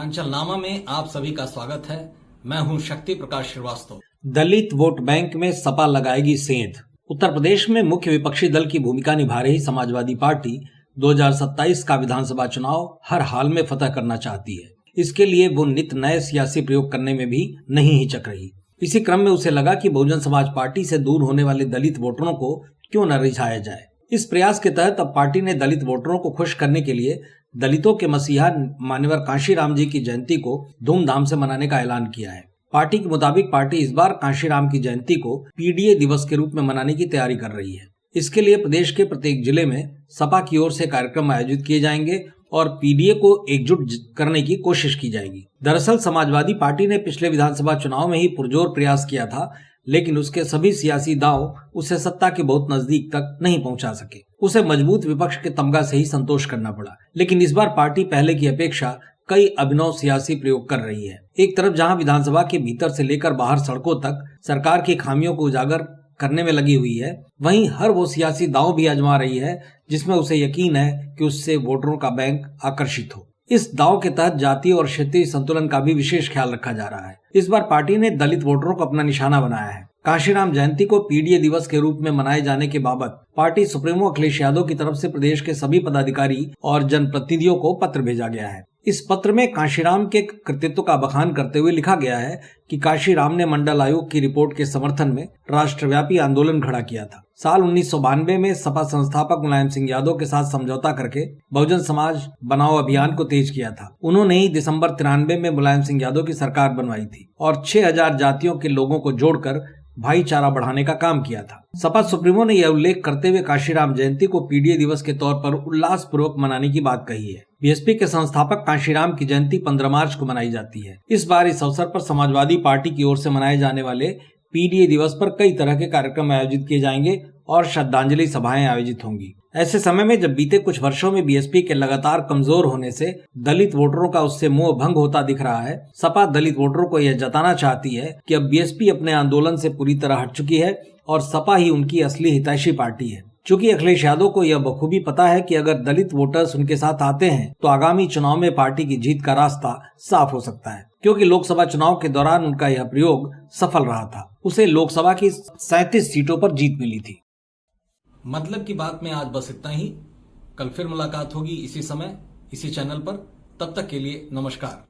उत्तरांचल नामा में आप सभी का स्वागत है। मैं हूं शक्ति प्रकाश श्रीवास्तव। दलित वोट बैंक में सपा लगाएगी सेंध। उत्तर प्रदेश में मुख्य विपक्षी दल की भूमिका निभा रही समाजवादी पार्टी 2027 का विधानसभा चुनाव हर हाल में फतह करना चाहती है। इसके लिए वो नित नए सियासी प्रयोग करने में भी नहीं हिचक रही। इसी क्रम में उसे लगा कि बहुजन समाज पार्टी से दूर होने वाले दलित वोटरों को क्यों न रिझाया जाए। इस प्रयास के तहत अब पार्टी ने दलित वोटरों को खुश करने के लिए दलितों के मसीहा मान्यवर कांशीराम जी की जयंती को धूमधाम से मनाने का ऐलान किया है। पार्टी के मुताबिक पार्टी इस बार कांशीराम की जयंती को पीडीए दिवस के रूप में मनाने की तैयारी कर रही है। इसके लिए प्रदेश के प्रत्येक जिले में सपा की ओर से कार्यक्रम आयोजित किए जाएंगे और पीडीए को एकजुट करने की कोशिश की जाएगी। दरअसल समाजवादी पार्टी ने पिछले विधानसभा चुनाव में ही पुरजोर प्रयास किया था, लेकिन उसके सभी सियासी दांव उसे सत्ता के बहुत नजदीक तक नहीं पहुंचा सके। उसे मजबूत विपक्ष के तमगा से ही संतोष करना पड़ा। लेकिन इस बार पार्टी पहले की अपेक्षा कई अभिनव सियासी प्रयोग कर रही है। एक तरफ जहां विधानसभा के भीतर से लेकर बाहर सड़कों तक सरकार की खामियों को उजागर करने में लगी हुई है, वहीं हर वो सियासी दांव भी आजमा रही है जिसमें उसे यकीन है कि उससे वोटरों का बैंक आकर्षित हो। इस दांव के तहत जातीय और क्षेत्रीय संतुलन का भी विशेष ख्याल रखा जा रहा है। इस बार पार्टी ने दलित वोटरों को अपना निशाना बनाया है। कांशीराम जयंती को पीडीए दिवस के रूप में मनाए जाने के बाबत पार्टी सुप्रीमो अखिलेश यादव की तरफ से प्रदेश के सभी पदाधिकारी और जनप्रतिनिधियों को पत्र भेजा गया है। इस पत्र में कांशीराम के कृतित्व का बखान करते हुए लिखा गया है कि कांशीराम ने मंडल आयोग की रिपोर्ट के समर्थन में राष्ट्रव्यापी आंदोलन खड़ा किया था। साल 1992 में सपा संस्थापक मुलायम सिंह यादव के साथ समझौता करके बहुजन समाज बनाओ अभियान को तेज किया था। उन्होंने ही दिसंबर 93 में मुलायम सिंह यादव की सरकार बनवाई थी और 6000 जातियों के लोगों को जोड़कर भाईचारा बढ़ाने का काम किया था। सपा सुप्रीमो ने यह उल्लेख करते हुए कांशीराम जयंती को पीडीए दिवस के तौर पर उल्लास पूर्वक मनाने की बात कही है। बीएसपी के संस्थापक कांशीराम की जयंती 15 मार्च को मनाई जाती है। इस बार इस अवसर पर समाजवादी पार्टी की ओर से मनाए जाने वाले पीडीए दिवस पर कई तरह के कार्यक्रम आयोजित किए जाएंगे और श्रद्धांजलि सभाएं आयोजित होंगी। ऐसे समय में जब बीते कुछ वर्षों में बीएसपी के लगातार कमजोर होने से दलित वोटरों का उससे मोह भंग होता दिख रहा है, सपा दलित वोटरों को यह जताना चाहती है कि अब बीएसपी अपने आंदोलन से पूरी तरह हट चुकी है और सपा ही उनकी असली हितैषी पार्टी है। चूंकि अखिलेश यादव को यह बखूबी पता है कि अगर दलित वोटर्स उनके साथ आते हैं तो आगामी चुनाव में पार्टी की जीत का रास्ता साफ हो सकता है, क्योंकि लोकसभा चुनाव के दौरान उनका यह प्रयोग सफल रहा था। उसे लोकसभा की 37 सीटों पर जीत मिली थी। मतलब की बात में आज बस इतना ही। कल फिर मुलाकात होगी इसी समय, इसी चैनल पर। तब तक के लिए नमस्कार।